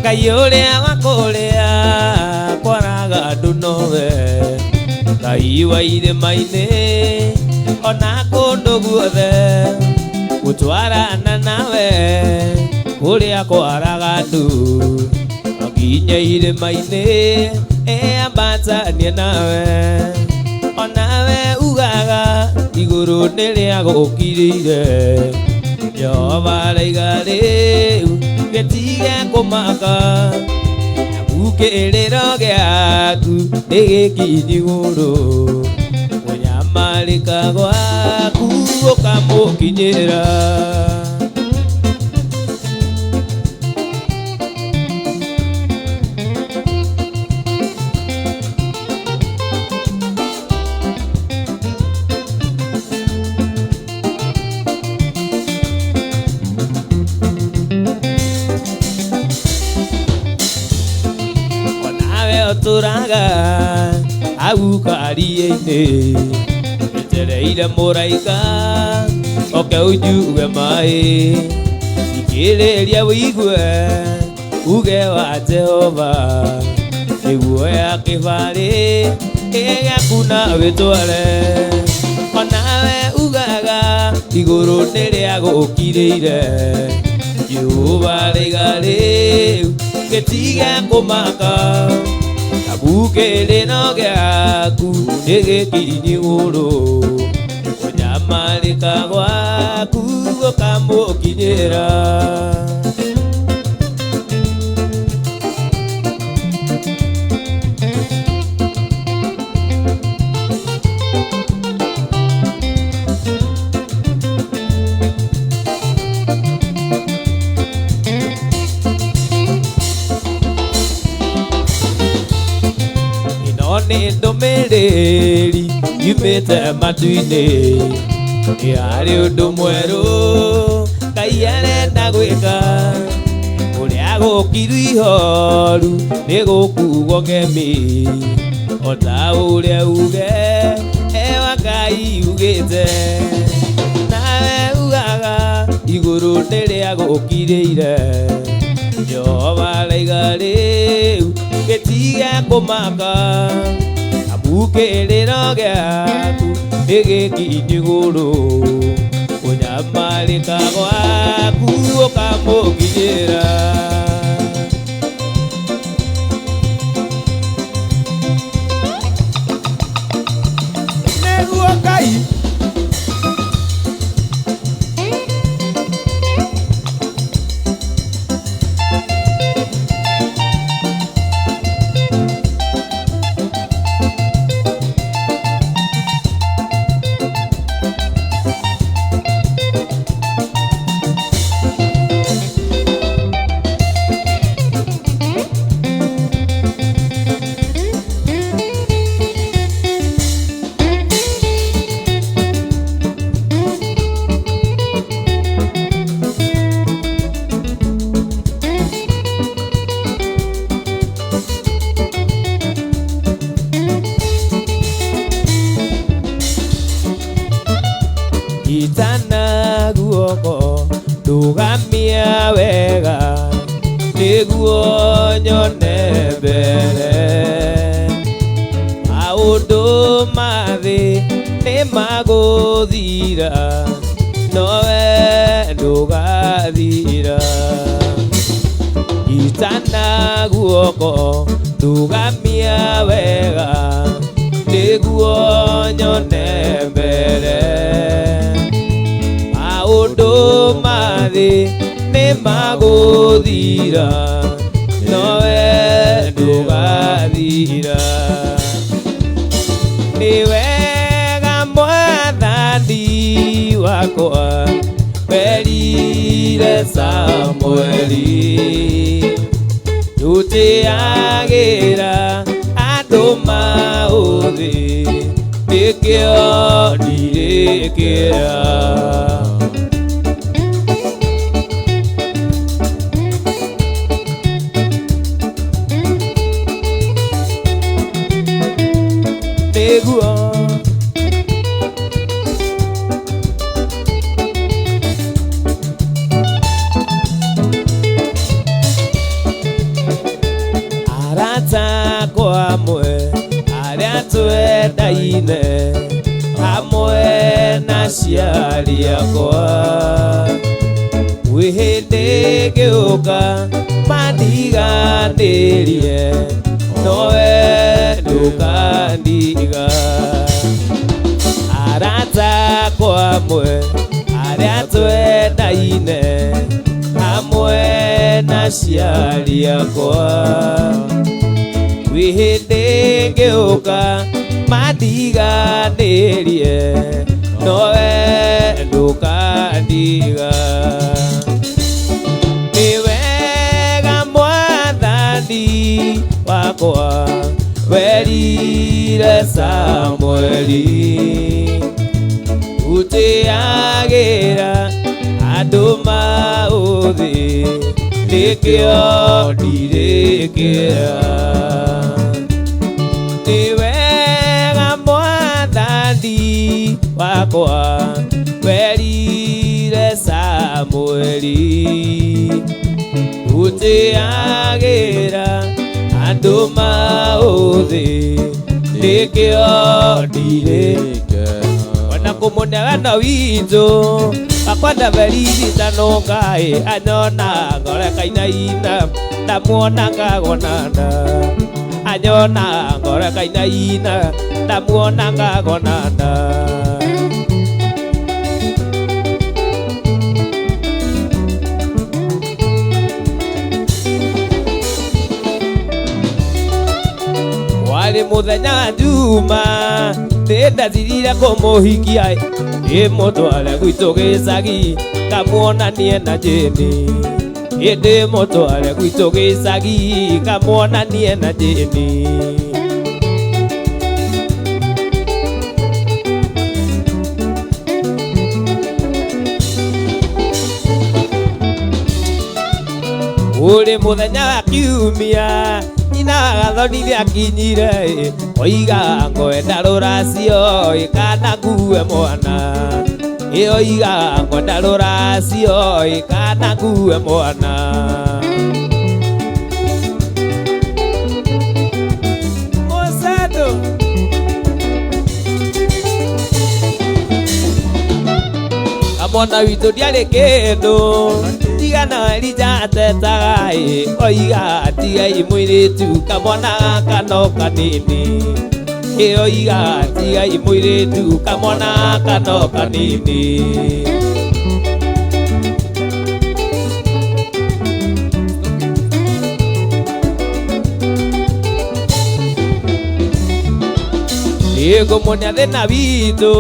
Kayolea wakolea kwaraga ndunowe Ngai wa irĩma-inĩ ona kũndũ guothe gũtwarana nawe kũrĩa kwaraga ndu nginya irĩma-inĩ ambatania nawe onawe ugaga igũrũ nĩrĩa gũkirĩire Jehova raiga rĩu gĩtige kũmaka Ukĩrĩro gĩaku nĩgĩkinyi igũrũ Kũnyamarĩka gwaku gũkamũkinyĩra Tũraga hau karia-inĩ Etereire mũraika oke ũnjuge maĩ Thikĩrĩria wĩigue uge wa Jehova Nĩguo ya kĩbarĩ gĩaku na wĩtware Onawe ugaga igũrũ nĩrĩa gũkirĩire Jehova raiga rĩu gĩtige kũmaka Ukĩrĩro gĩaku nĩgĩkinyi igũrũ Kũnyamarĩka gwaku gũkamũkinyĩra Nĩ ndũmĩrĩri yumĩte matu-inĩ Nĩharĩ ũndũ mwerũ Ngai arenda gwĩka Kũrĩa gũkiru ihoru nĩ gũkuo ngemi O ta ũrĩa uge wa Ngai ugĩte Nawe ugaga igũrũ nĩrĩa gũkirĩire Jehova raiga rĩu gĩtige kũmaka Ukĩrĩro gĩaku nĩgĩkinyi igũrũ Kũnyamarĩka gwaku gũkamũkinyĩra Nĩguo Ngai Itana guoko ndũgamia wega Nĩguo nyone mbere Maũndũ ma thĩ nĩmagũthira Nowe ndũgathira Itana guoko ndũgamia wega Nĩguo nyone mbere Maũndũ ma thĩ nĩmagũthira Nowe ndũgathira Nĩ wega Mwathani wakwa Werire Samũeli Tũtĩagĩra andũ maũthĩ Nĩkĩo ndirĩkĩra Nĩguo aciari akwa wihinde gĩũka mandiganĩrie nowe ndũkandiga arata kwamwe arĩa twendaine hamwe na aciari akwa wihinde ngĩũka mandiganĩrie nowe ndũkandiga nĩ wega mwathani wakwa werire Samũeli gũtĩagĩra andũ maũthĩ nĩkĩo ndirĩkĩra nĩ wega mwathani wakwa werire Samũeli gũtĩagĩra andũ maũthĩ nĩkĩo ndirĩkĩra ona kũmũnegana witũ akwenda veriritanokaĩ anyona ngorekainaina ndamuona ngagonana anyona ngorekainaina ndamuona ngagonana warĩ mũthenya njuma ndĩndathirire kũmũhikia ndĩmũtware gwitũ gĩcagi ngamuonanie na Jane ndĩmũtware gwitũ gĩcagi ngamuonanie na Jane ũrĩ mũthenya wa kiumia nyina agathonithia akinyire oiga ngwenda rũracio kana ngue mwana oiga ngwenda rũracio kana ngue mwana Mũsando kamwana witũ ndiarĩ kĩndũ tigana Elija atetaga oiga tigai mũirĩtu kamwana kano kanini oiga tigai mũirĩtu kamwana kano kanini nĩngũmuonia thĩna witũ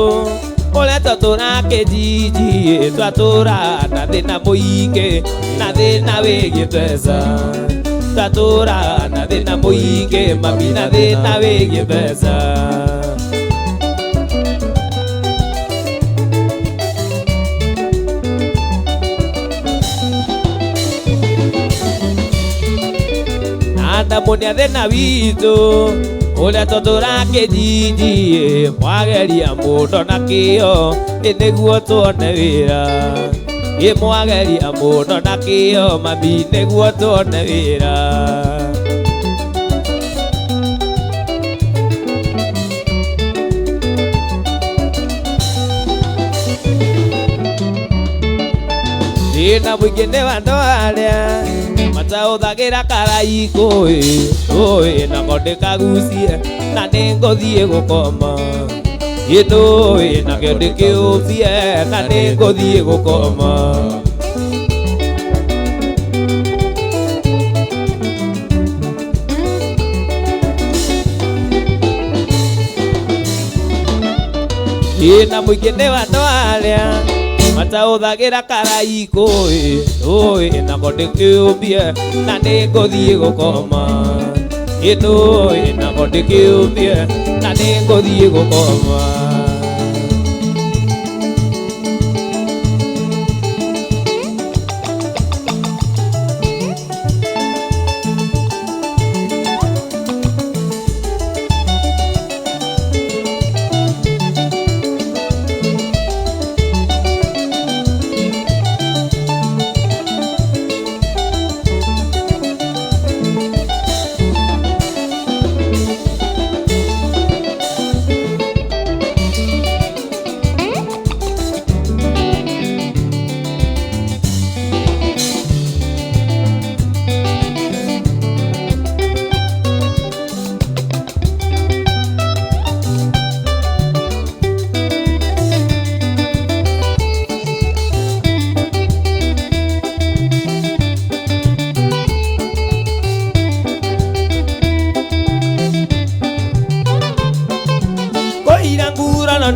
ũrĩa twatũra kĩjiji twatũra na thĩna mũingĩ na thĩna wĩgiĩ mbeca twatũra na thĩna mũingĩ mami na thĩna wĩgiĩ mbeca na ndamuonia thĩna witũ ũrĩa twatũra kĩjiji mwageria mũndũ na kĩo nĩguo tuone wĩra mwageria mũndũ na kĩo mami nĩguo tuone wĩra thĩna mũingĩ nĩ wa andũ arĩa matahũthagĩra karaiko nako ndĩkagucie na nĩngũthiĩ gũkoma nakĩo ndĩkĩũbie na nĩngũthiĩ gũkoma thĩna mũingĩ nĩ wa andũ arĩa matahũthagĩra karaiko nako ndĩkĩũbie na nĩngũthiĩ gũkoma nako ndĩkĩũbie na nĩngũthiĩ gũkoma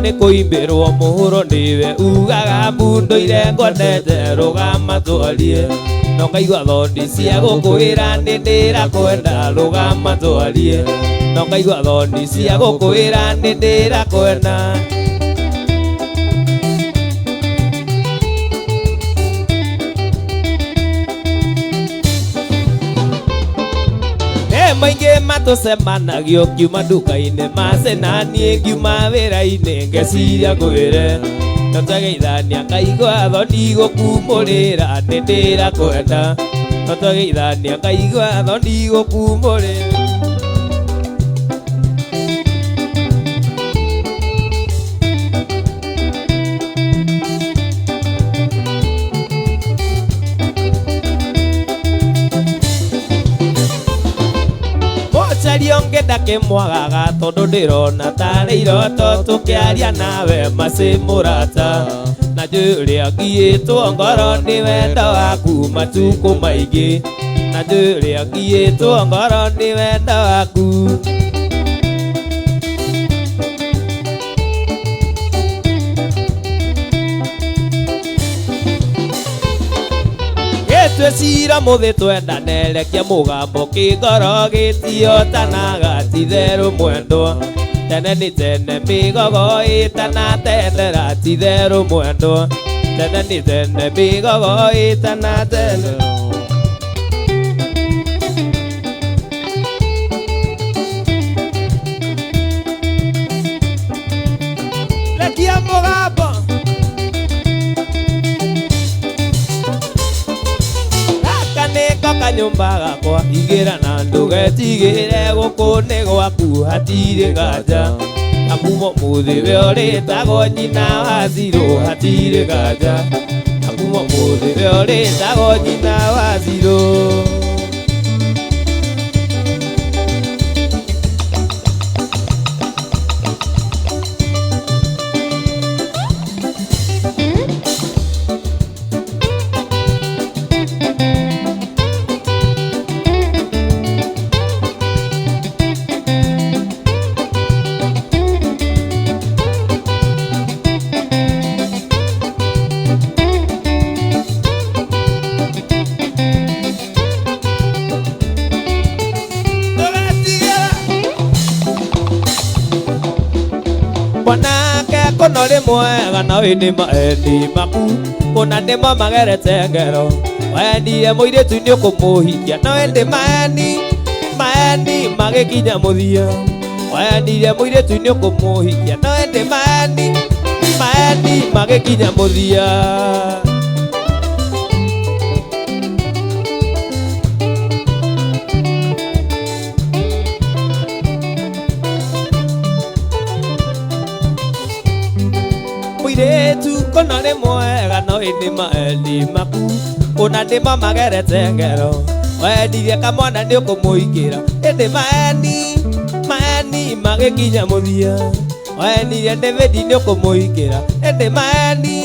nĩ kũimbĩrwo mũhũro nĩwe ugaga mbundoire ngwendete rũgama twarie no ngaigua thondi cia gũkwĩra nĩ ndĩrakwenda rũgama twarie no ngaigua thondi cia gũkwĩra nĩ ndĩrakwenda maingĩ matũcemanagio kiuma nduka-inĩ macenanie ngiuma wĩra-inĩ ngeciria ngwĩre no twageithania ngaigua thoni gũkumũrĩra nĩ ndĩrakwenda no twageithania ngaigua thoni gũkumũrĩra ngenda kĩmwagaga tondũ ndĩrona tarĩ iroto tũkĩaria nawe macĩ mũrata na njũĩ ũrĩa ngiyĩtwo ngoro nĩ wendo waku matukũ maingĩ na njũĩ ũrĩa ngiyĩtwo ngoro nĩ wendo waku twĩcira mũthĩ twendane rekia mũgambo kĩngoro gĩtiotanaga ti-therũ mwendwa tene nĩ tene mĩgogo ĩtanatendera ti-therũ mwendwa tene nĩ tene mĩgogo ĩtanatendera rekia mũgambo kanyũmba gakwa igĩra na ndũgetigĩre gũkũ nĩ gwaku hatirĩ nganja na kuma mũthĩ we ũrĩtagwo nyina wa Zirũ hatirĩ nganja na kuma mũthĩ we ũrĩtagwo nyina wa Zirũ kono rĩ mwega na wĩ nĩ maendi maku kũna ndĩmo magerete ngero wendire mũirĩtu nĩ ũkũmũhikia no ĩndĩ maeni magĩkinya mũthia wendire mũirĩtu nĩ ũkũmũhikia no ĩndĩ maeni magĩkinya mũthia mũirĩtu kono nĩ mwega no ĩndĩ maendi maku kũna ndĩmo magerete ngero wendirie kamwana nĩ ũkũmũingĩra ĩndĩ maeni magĩkinya mũthia wendirie David nĩ ũkũmũingĩra ĩndĩ maeni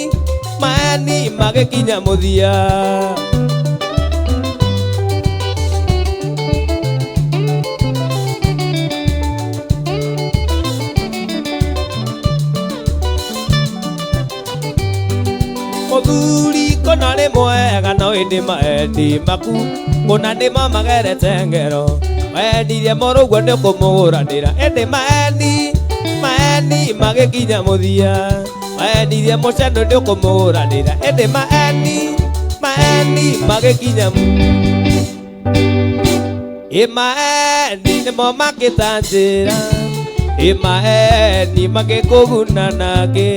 magĩkinya mũthia mũthuri kono nĩ mwega no ĩndĩ maendi maku kũna ndĩmo magerete ngero wendirie mũrũguo nĩ ũkũmũgũranĩra ĩndĩ maeni magĩkinya mũthia wendirie mũcenũ nĩ ũkũmũgũranĩra ĩndĩ maeni magĩkinya maeni nĩmo makĩtanjĩra maeni magĩkũguna nake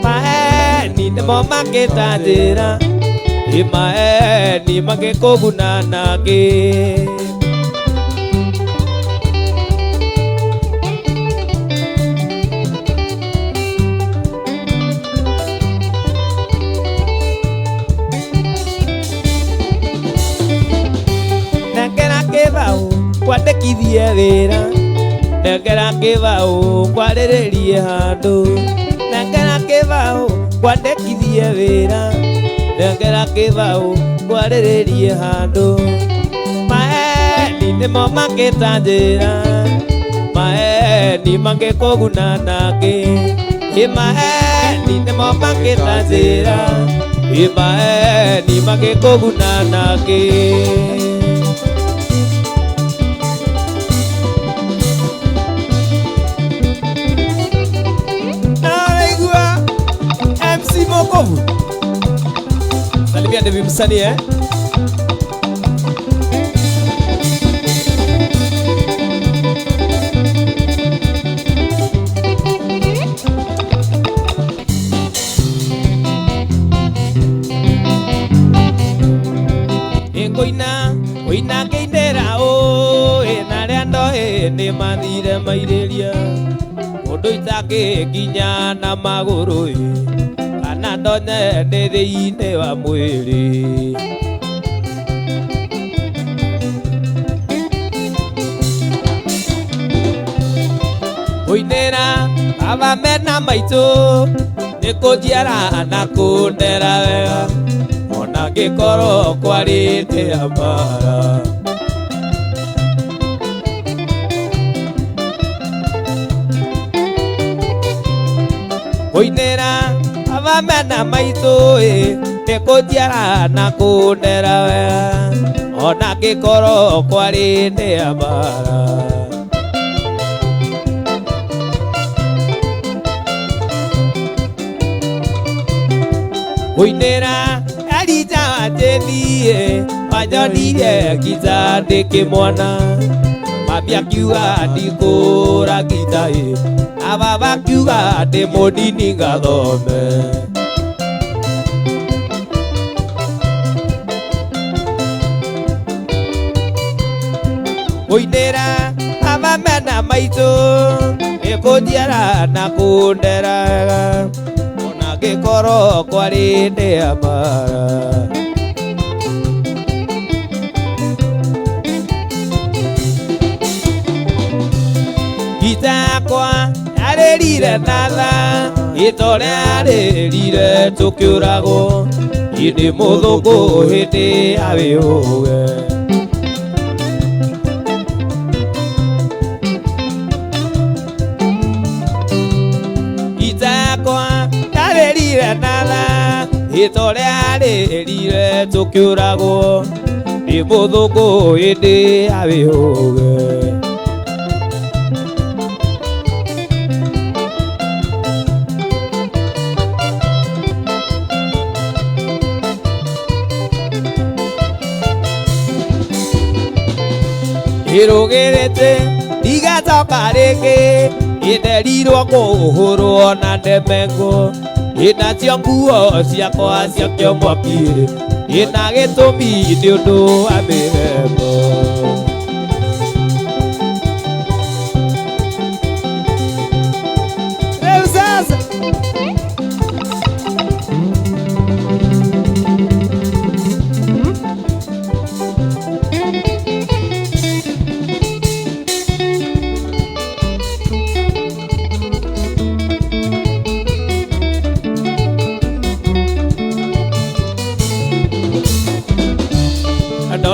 maeni nĩmo makĩtanjĩra maeni magĩkũguna nake kwandĩkithie wĩra nengera kĩbaũ kwarĩrĩrie handũ nengera kĩbaũ kwandĩkithie wĩra nengera kĩbaũ kwarĩrĩrie handũ maeni nĩmo makĩtanjĩra maeni magĩkũguna nake Imaeni nemo makĩtanjĩra Imaeni magĩkũguna nake Naigua MC Mokovu Salimia Devi msanii Oina keindera o na ndo ni mathire maireria Mundu itake kinya na maguru Kana ndone ni thiine wa mwiri Oinera aba mena maitu ni kunjiara na kundera wega Ona ngĩkorwo kwarĩte ambara Oinera abamena maitũ nĩ kũnjiara na kũndera wega Ona ngĩkorwo kwarĩte ambara Oinera Alija jethie Majonire giza ndeke mwana Mabia kiuga ndikũra gita Ababa kiuga ndĩ mũnini gathome Oinera abamena maitũ nĩ kũnjiara na kũndera wega Ngĩkorwo kwarĩte ambara Gita yakwa yarĩrire na tha Ĩtorĩa yarĩrire tũkĩũragwo Indĩ mũthũngũ hĩndĩ ya wĩhũge Gita yakwa yarĩrire na tha Ĩtorĩa yarĩrire tũkĩũragwo Ndĩ mũthũngũ hĩndĩ ya wĩhũge Ĩrũgĩrĩte igatoka rĩngĩ Ĩtherirwo kũhũrwo na ndemengo Nacio nguo ciakwa ciakio mwaki Ĩna gĩtũmi nĩ ũndũ wa mĩrembo Rĩu sasa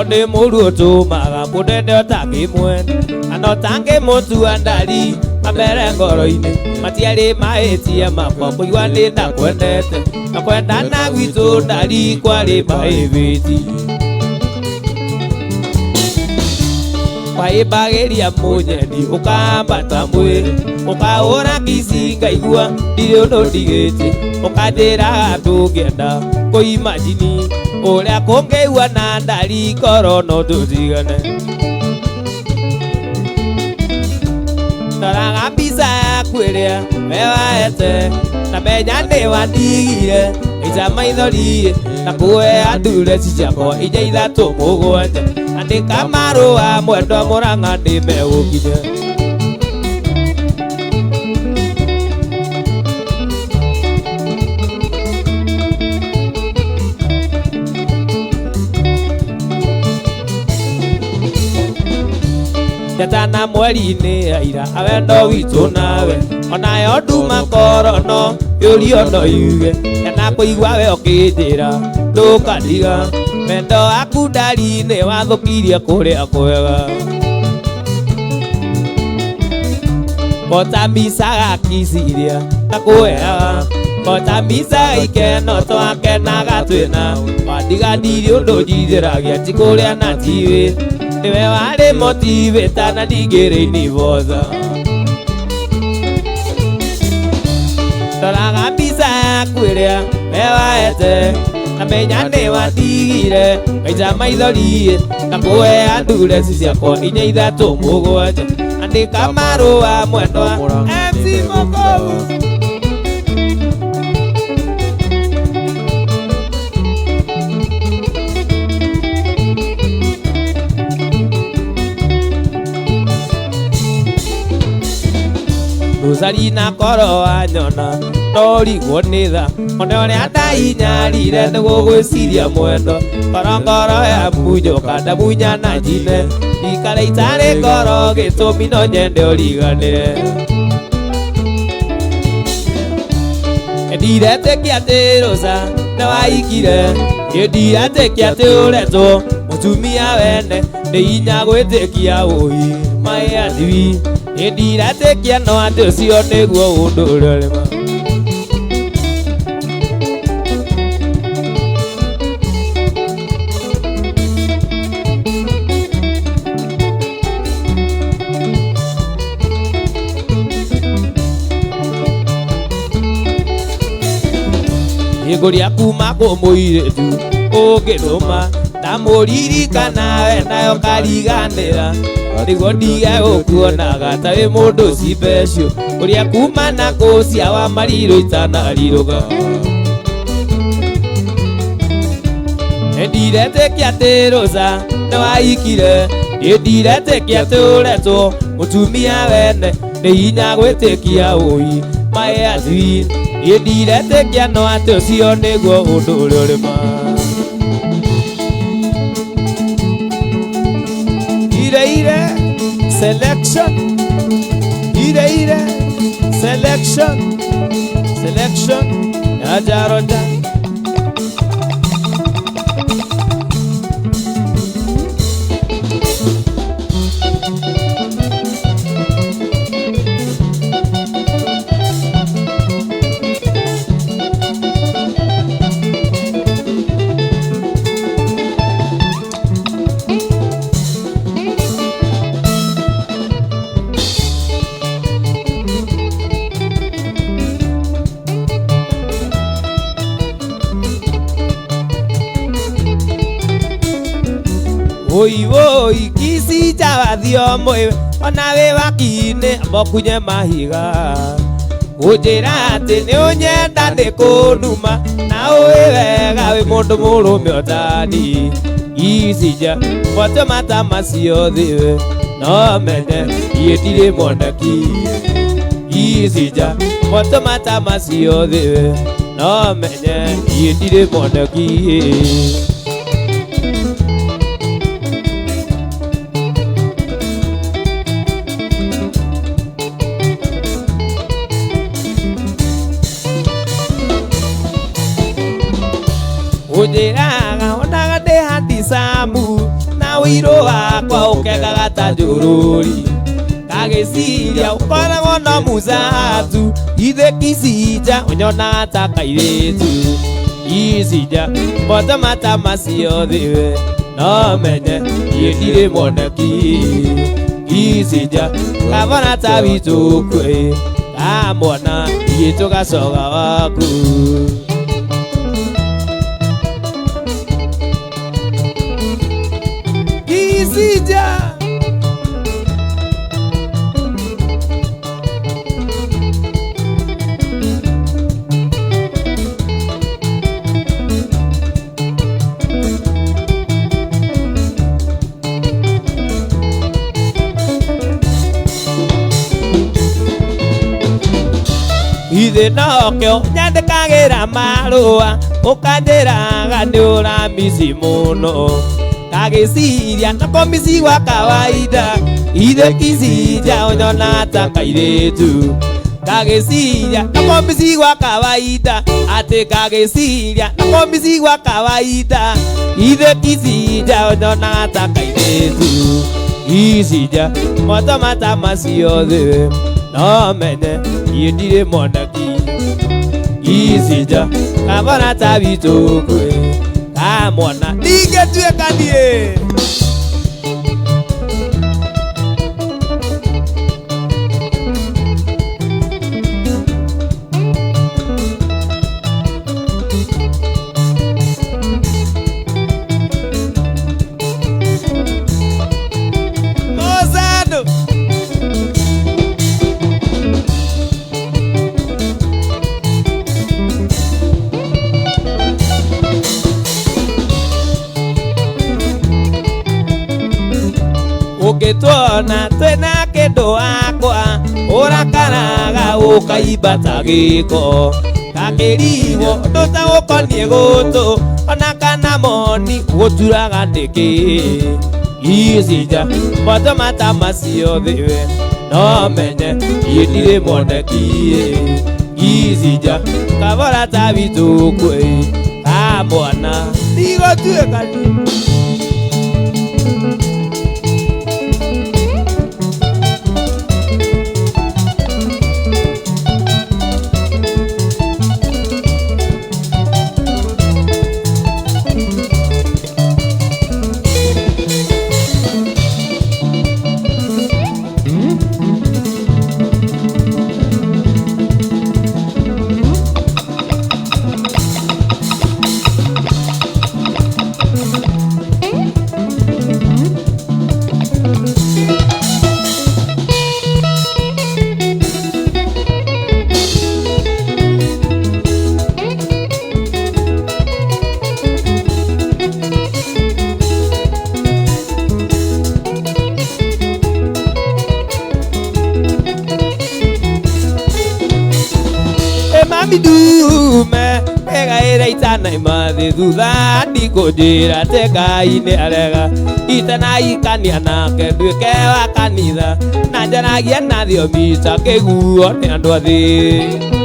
Nĩ mũruo tũmaga mũndende ũtangĩmwene Ano tangĩmũtua ndari mamere ngoro-inĩ Matiarĩ mahĩtia makwa kũigua nĩ ndakwendete Na kwendana gwitũ ndari kwarĩ mahĩbĩti Waĩmbagĩria mũnyeni ũkambata mwĩrĩ Ũkahũra kisi ngaigua ndirĩ ũndũ ndigĩtie Ũkanjĩra ndũngĩenda kũimagini Ũrĩa kũngĩigua na ndari korwo no tũtigane Ndoraga mbica yaku ĩrĩa wehete Na menya nĩ wandigire Ica maithori na kũhe ndureci ciakwa inya ithatũ mũgwanja Andĩka marũa mwendwa Mũrang'a nĩmegũkinya Njatana mweri-inĩ ya ira awendo witũ nawe Onayo nduma korono yũrio no yuge Kana kũigua we ũkĩnjĩra ndũkandiga Wendo waku ndari nĩ wathũkirie kũrĩa kwega Kota misa kisiria takuea Kota misa ikeno twake na gatwena Wadiganiri undu njithiragia tikuria na tiwi Niwe wari motivata na ndigiri-ini botha Toraga mbica yaku iria wewaete na menya ni wandigire Ngaica maithori ngakuhea ndureci ciakwa inya ithatu mugwanja Andika marua mwendwa MC Mokogu Rosari na koro wa nyona Norigwo nĩ tha Ona ũrĩa ndahinyarire nĩguo gwĩciria mwendo Korongoro ya munyoka ndamunya na njine Ikara itarĩ ngoro gĩtũmi no nyende ũriganĩre Ndiretĩkia atĩ Rosa nĩ waikire Ndiretĩkia atĩ ũretwo mũtumia wene Nĩ hinya gwĩtĩkia ũhi maĩ athiri Ndiretĩkia no atĩ ũcio nĩguo ũndũ ũrĩa ũrĩ ma Igũria kuma kwĩ mũirĩtu ũngĩrũma ndamũririkana we nayo kariganĩra nĩguo ndige gũkuonaga tarĩ mũndũ special ũrĩa kuma na kũcia wa marirũ itanarirũga Ndiretĩkia atĩ Rosa nĩ waikire Ndiretĩkia atĩ ũretwo mũtumia wene nĩ hinya gwĩtĩkia ũhi maĩ athiri Ndiretĩkia no atĩ ũcio nĩguo ũndũ ũrĩa ũrĩ ma Ire selection Ire selection ya Jaroja Oi kisi jawathio mwe ona we wakine mokunye mahiga Ujira ati ni unyenda ni kunuma na uwe wega we mundu murume otani Isija moto mata macio thiwe no menye yetire mondaki Isija moto mata macio thiwe no menye yetire mondaki Ujiraga onaga ndĩ handicamu na ũirũ wakwa ũkengaga ta njũrũri Kagĩciria ũkoragwo no mũzatu Ithe Kisija ũnyonaga ta kairĩtu Isija moto mata macio thiwe no menye ndirĩ mwoneki Isija kabona ta witũ kwĩ kamwana itũ gacoga waku Isija Ithe nokĩo nyandĩkagĩra marũa ũkanjĩraga nĩ ũramisi mũno Kagĩciria nako misi gwa kawaida Ithe Kisija ũnyona ta kairĩtu Kagĩciria nako misi gwa kawaida Atĩ kagĩciria nako misi gwa kawaida Ithe Kisija ũnyona ta kairĩtu Isija moto mata macio thĩ no menye yendire monaki isija kabona tabito kwe kamona dige tuekanie ukituona twena kindu akwa urakaraga ukaibata giko kakiriwo ndutagukonie gutu ona kana moni guturaga ndiki isija moto mata macio thiwe no menye yendire moneki isija kabora tabitu kwe amwana digo tuekani Dume ega era itana imade duda dikojera teka ine arega itana ikania na kedweke wa kanitha na janagia na thio mita keguo ni andu athi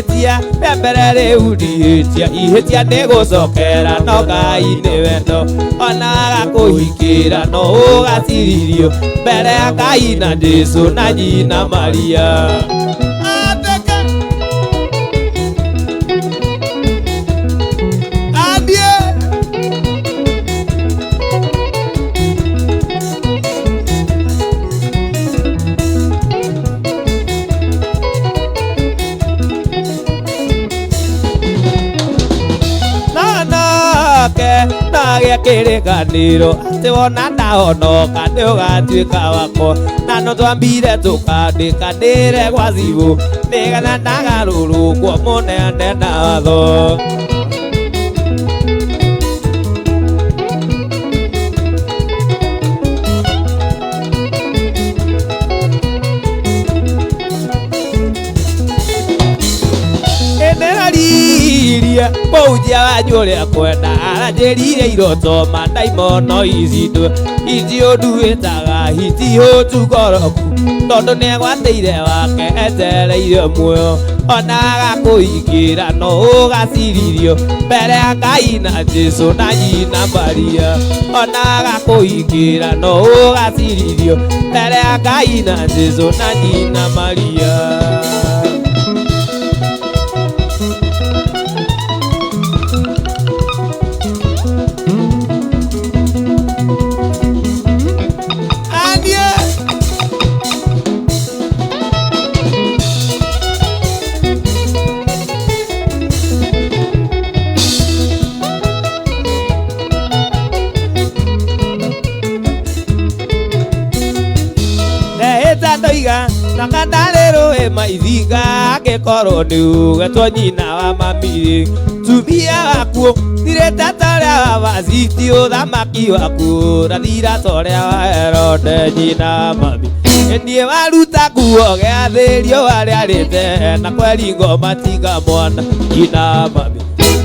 tia pemberere uditia ihetia negocokera no Ngai ni wendo ona gakuhikira no ugaciririo mbere ya Ngai na Jesu na nyina Maria nagia kiriganiro ati wona ndahonoka ni ugatuika wako na no twambire tukandikanire gwa thibu nigana ndagarurukwo muneane na watho Mouja wanyoria kwenda aranjirire iroto mandaimono izindu ithiundu itaga hiti hutugoroku tondu niegwateire wake etereire muoyo ona agakuingira no ugaciririo mbere ya Ngai na Jesu na nyina Maria ona agakuingira no ugaciririo mbere ya Ngai na Jesu na nyina Maria Nakandalero e maithiga ngekoro ni ugetwo nyina wa mami tumia waku direta toria wa vaziti uthamaki waku rathira toria wa Herode nyina mami endie waruta nguo giathirio waria rite na kweringo matiga mwana nyina mami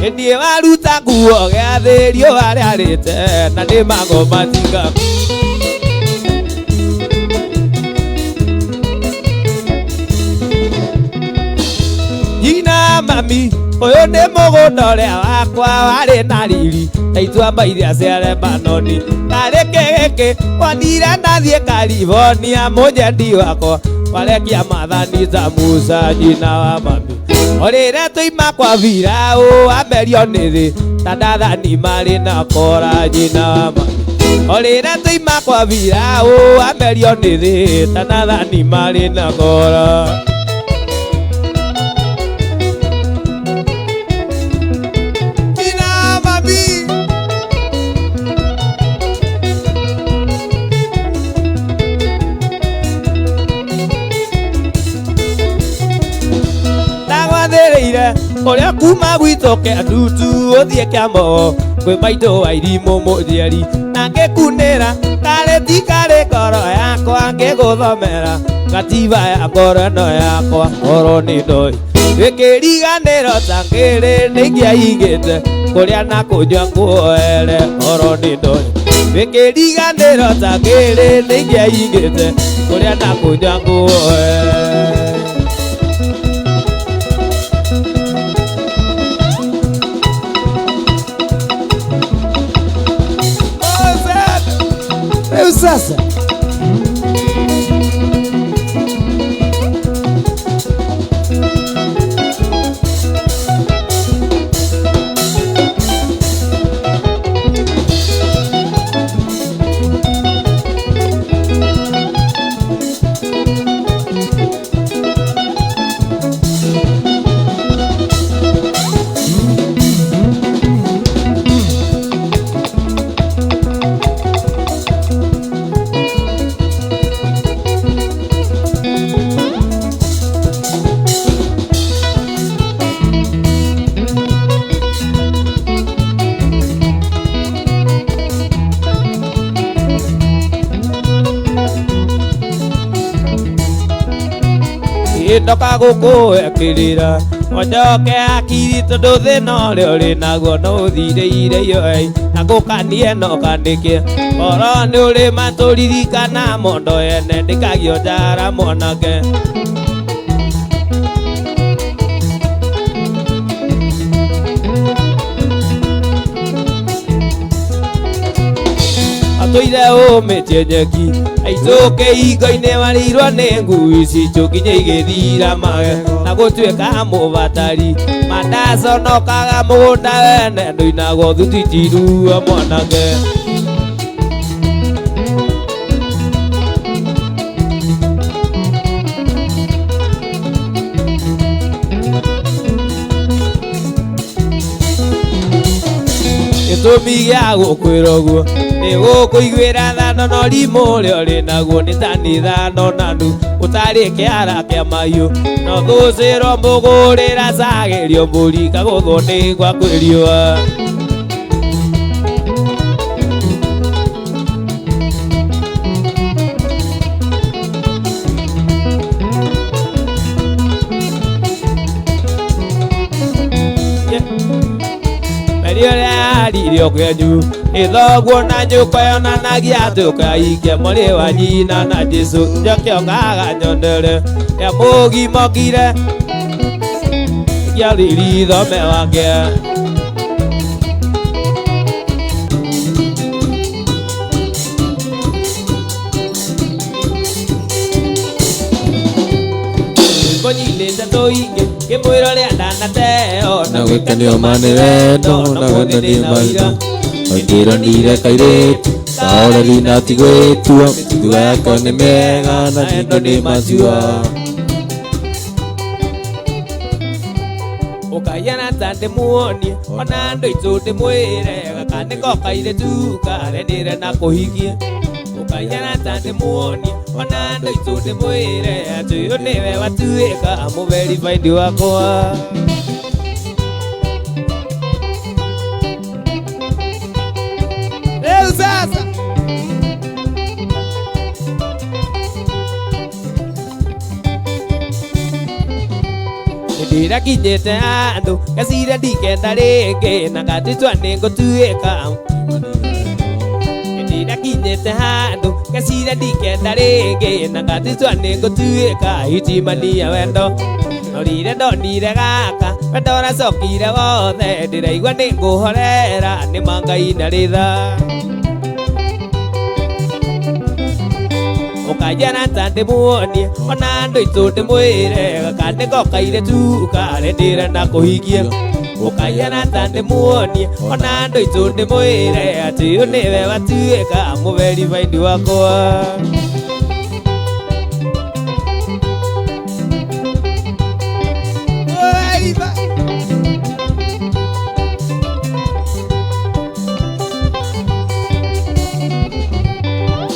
endie waruta nguo giathirio waria rite na ni mago matiga mami Uyu ni mugunda uria wakwa wari na riri ta ituamba iria cia Lebanoni. Kariki giki wonire nathie California mujendi wakwa warekia mathani ta Musa nyina wa mami. Orire tuima kwa Firaũ amerio nĩ thĩ ta Dathani marĩ na Kora nyina wa mami. Orire tuima kwa Firaũ amerio nĩ thĩ ta Dathani marĩ na Kora. Uria kuma gwitũ Kĩandutu ũthiĩ Kĩambogo kwĩ maitũ wa Irimũ mũtheri na ngĩkunĩra karĩ ti karĩ ngoro yakwa ngĩgũthomera gatiba ya ngoro ĩno yakwa ngoro nĩ ndoĩ gĩkĩriganĩro ta ngĩrĩ nĩingĩaigĩte kũrĩa na kũnyua nguoere ngoro nĩ ndoĩ gĩkĩriganĩro ta ngĩrĩ nĩingĩaigĩte kũrĩa na kũnyua nguoere. Sasa ndoka gũkũekĩrĩra onjoke akiri tondũ thĩna ũrĩa ũrĩ naguo no ũthirĩire ioi na gũkanie no kanĩke oro nĩ ũrĩ matũririkana mondo ene ndĩkagio njara mwanake. Atũire ũmĩtie nyeki aitũ kĩhingo-inĩ warĩirwo nĩ ngui citũ nginya igĩthira magego na gũtuĩka mũbatari mandaconokaga mũgũnda wene ndũinagwo thutitiruo mwanake. Gĩtũmi gĩa gũkwĩra ũguo nĩ gũkũiguĩra thano no rimũ ũrĩa ũrĩ naguo nĩ ta nĩ thano nanu ũtarĩ kĩara kĩa mahiũ no thũcĩrwo mũgũrĩra cagĩrio mbũri kagũthwo nĩ gwa kwĩriũa. Irio kwenyu ithoguo na nyũkwa yonanagia tũkaikia mũrĩ wa nyina na Jesũ njoke ongaga nyondere ya mũgimokire kĩarĩri thome wake. Konyilĩte tũingĩ kĩmwĩro rĩa ndanateo na gwĩkanio manĩrendo na gwendania maitho oingĩranire kairĩtu kaoreri na ti gwĩtua mĩtugo yako nĩ mĩega na hingo nĩ matua ũkaiana ta ndĩmuonie ona andũ aitũ ndĩmwĩre gakanĩko kairĩtu karenire na kũhikie ũkaiana ta ndĩmuonie ona andũ aitũ ndĩmwĩre atĩ ũyũ nĩwe watuĩka mũverified wakwa. Rĩu sasa ndĩrakinyĩte handũ ngacira ndikenda rĩngĩ na ngatĩtwa nĩ ngũtuĩka ndĩrakinyĩte handũ Ngecira ndikenda rĩngĩ na ngathicwa nĩngũtuĩka itimania wendo norire ndonire gaka wendo ũracokire wothe ndĩraigua nĩngũhorera nĩma Ngai ndarĩ tha ũkanjĩra ta ndĩmuonie ona andũ aitũ ndĩmwĩre gaka nĩko kairĩtu karendĩre na kũhikia ũkanjĩra ta ndĩmuonie ona andũ aitũ ndĩmwĩre atĩ ũyũ nĩwe watuĩka mũverified wakwa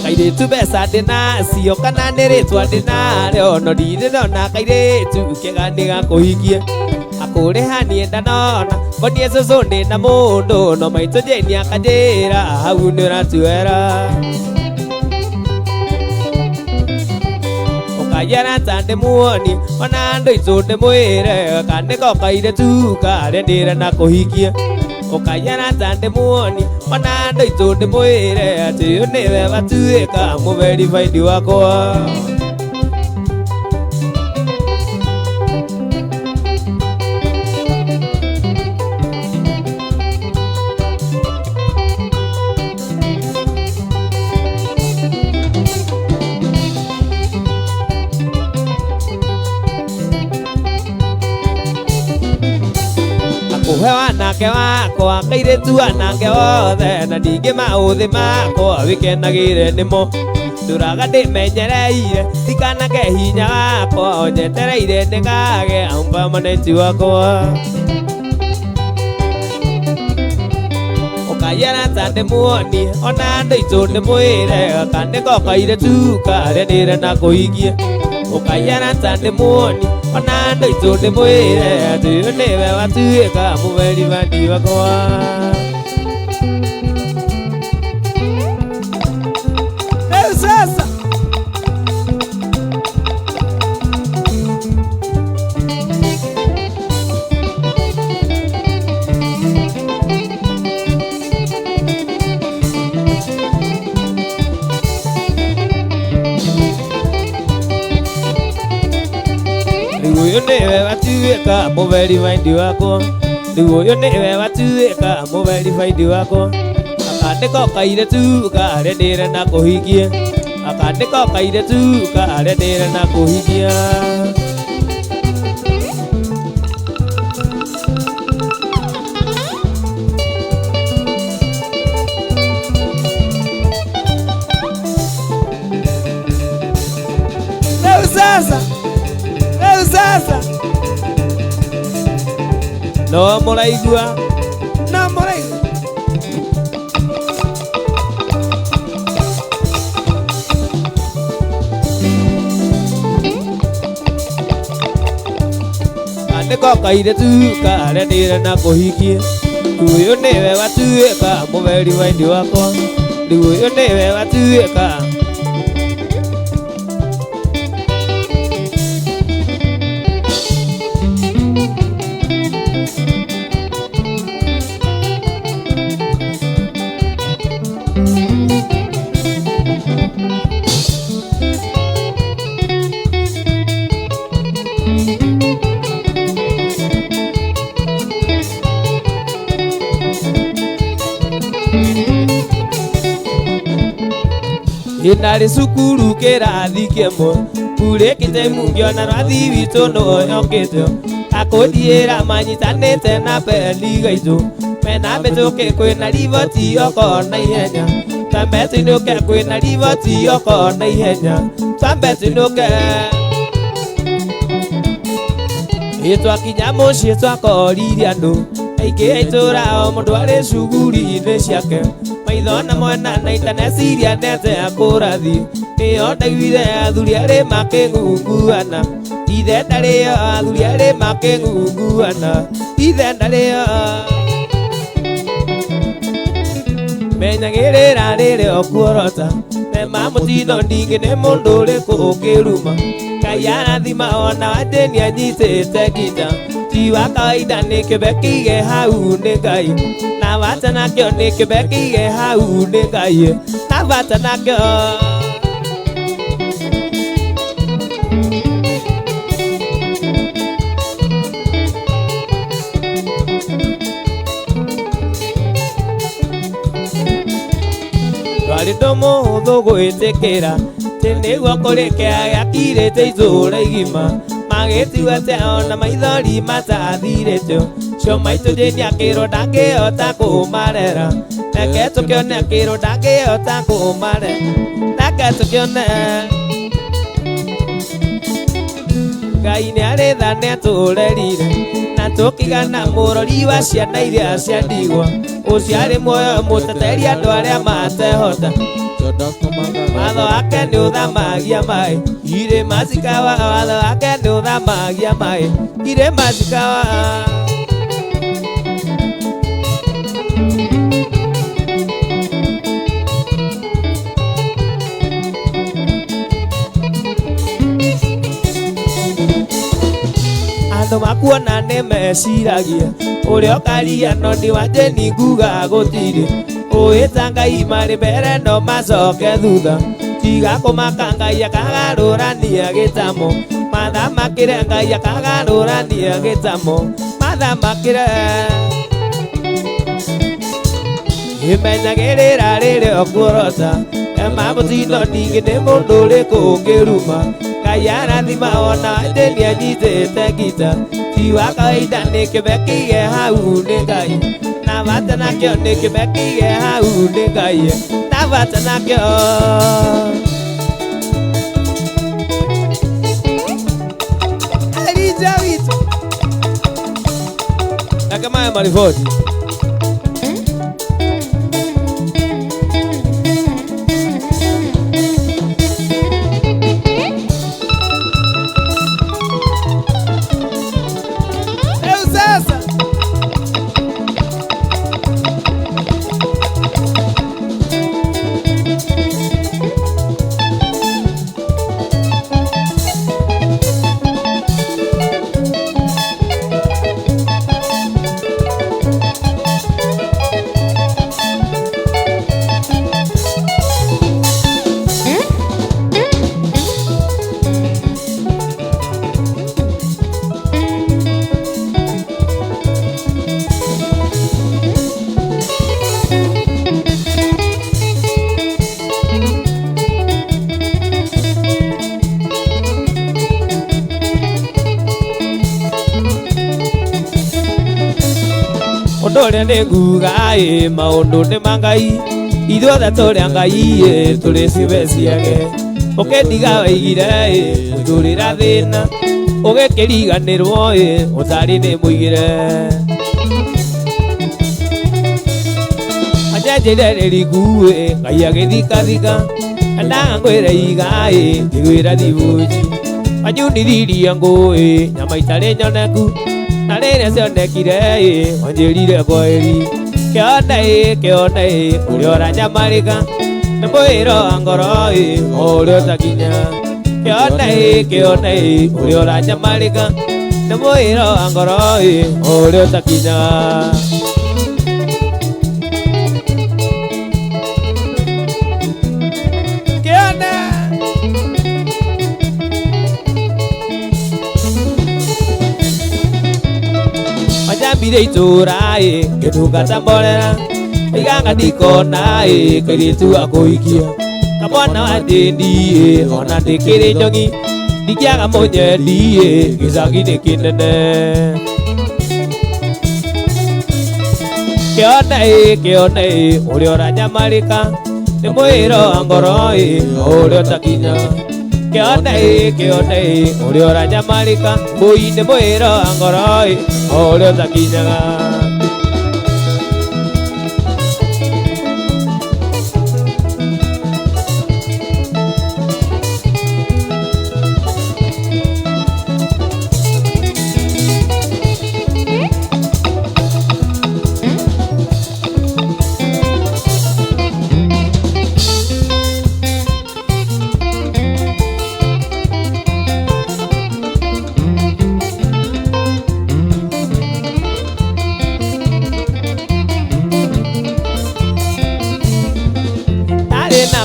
kairĩtu mbeca ndĩnacio kana nĩ rĩtwa ndĩnarĩo no ndirĩrona kairĩtu kĩgani gakũhikie akũrĩha niĩ ndanona ngonie cũcũ ndĩna mũndũ no maitũ Jane akanjĩra hau nĩ ũratuera ũkanjĩra ta ndĩmuonie ona andũ aitũ ndĩmwĩre gaka nĩko kairĩtu karendĩre na kũhikia ũkanjĩra ta ndĩmuonie ona andũ aitũ ndĩmwĩre atĩ ũyũ nĩwe watuĩka mũverified wakwa ũhewa nake wakwa kairĩtu anake wothe na ningĩ maũthĩ makwa wĩkenagĩre nĩmo ndũraga ndĩmenyereire ndikanake hinya wakwa njetereire ndĩkage permanent wakwa ũkanjĩra ta ndĩmuonie ona andũ aitũ ndĩmwĩre gaka nĩko kairĩtu karendĩre na kũhikia ũkanjĩra ta ndĩmuonie ona andũ aitũ ndĩmwĩre atĩ ũyũ nĩwe watuĩka mũverified wakwa rĩu sasa ũyũ nĩwe watuĩka mũverified wakwa rĩu ũyũ nĩwe watuĩka mũverified wakwa aka nĩko kairĩtu karendĩre na kũhikia aka nĩko kairĩtu karendĩre na kũhikia rĩu sasa no mũraigua nĩko kairĩtu karendĩre na kũhikia ũyũ nĩwe watuĩka mũverified wakwa rĩu ũyũ nĩwe watuĩka inarĩ cukuru kĩrathi kĩmwe kurĩkĩte mungĩona rwathi witũ nũyokĩte akũndiĩra manyitanĩte na pendi gaitũ mena mĩtũkĩ kwĩna riboti okona ihenya twambetinũke kwĩna riboti okona ihenya twambetinũke twakinya mũciĩ twakoririe andũ aingĩ aitũra o mũndũ arĩ cuguri-inĩ ciake maitho na mwena na itaneciria ndete akũrathi nĩyo ndaiguire athuri arĩ makĩngunguana ithe ndarĩo athuri arĩ makĩngunguana ithe ndarĩo menyagĩrĩra rĩrĩa kuorota nema mũtino ndingĩ nĩ mũndũ ũrĩkũ ũngĩruma Ngai arathima ona wajeni anyitĩte nginya ti wa kawaida nĩ kĩũmbe kĩige hau nĩ Ngai na vata nakĩo nĩ kĩũmbe kĩige hau nĩ Ngai na vata nakĩo ndo muhuthu gwitikira tiniguo kurikea giakirite itũra igima magĩtigwo atĩ ona maithori matathirĩtio cio maitũ Jane akĩrwo ndangĩhota kũmarera reke tũkĩone akĩrwo ndangĩhota kũmarera reke tũkĩone Ngai nĩarĩ tha nĩatũrerire na tũkĩgana mũrori wa ciana iria cia ndigwa ũcio arĩ muoyo mũteteri andũ arĩa matehota watho wake nĩ ũthamagia maĩ irĩma cikawa watho wake nĩ ũthamagia maĩ irĩma cikawa andũ makuona nĩ meciragia ũrĩa ũkaria no nĩ wa Jane nguga gũtirĩ ũĩta Ngai marĩ mbere no macoke thutha tiga kũmaka Ngai akagarũrania gĩtamo mathamakĩre Ngai akagarũrania gĩtamo mathamakĩre imenyagĩrĩra rĩrĩa ũkũrota emamũtino ningĩ nĩ mũndũ ũrĩkũ ũngĩruma Ngai arathima ona Jane anyitĩte ngita ti wa kawaida nĩ kĩmekĩige hau nĩ Ngai na bata nakĩo nĩ kĩmekĩige hau nĩ Ngai na bata nakĩo Elija witũ na kama marifoti ũrĩa nĩ nguga maũndũ nĩ ma Ngai ithuothe tũrĩa Ngai tũrĩ cibe ciake ũkĩndiga waigire mũtũrĩra thĩna ũgĩkĩriganĩrwo ũtarĩ nĩ mũigire anyenjire rĩriku Ngai agĩthikathika endaga ngwĩre iga ngĩgwĩra thibũnji anyunithirie ngũ nyama itarĩ nyoneku na rĩrĩa cionekire wanjĩrire kweri kĩone ũrĩa ũranyamarĩka nĩ mwĩro wa ngoro ũrĩa ũtakinya kĩone ũrĩa ũranyamarĩka nĩ mwĩro wa ngoro ũrĩa ũtakinya Mire itũra ngĩtungata mborera iganga ndikona kairĩtu akũikia kamwana wa Jane ona ndĩkĩrĩ njogi ndingĩaga mũnyendi gĩcagi-inĩ kĩnene kĩone ũrĩa ũranyamarĩka nĩ mwĩro wa ngoro ũrĩa ũtakinya kĩone ũrĩa ũranyamarĩka mũi nĩ mwĩro wa ngoro ũrĩa ũtakinyaga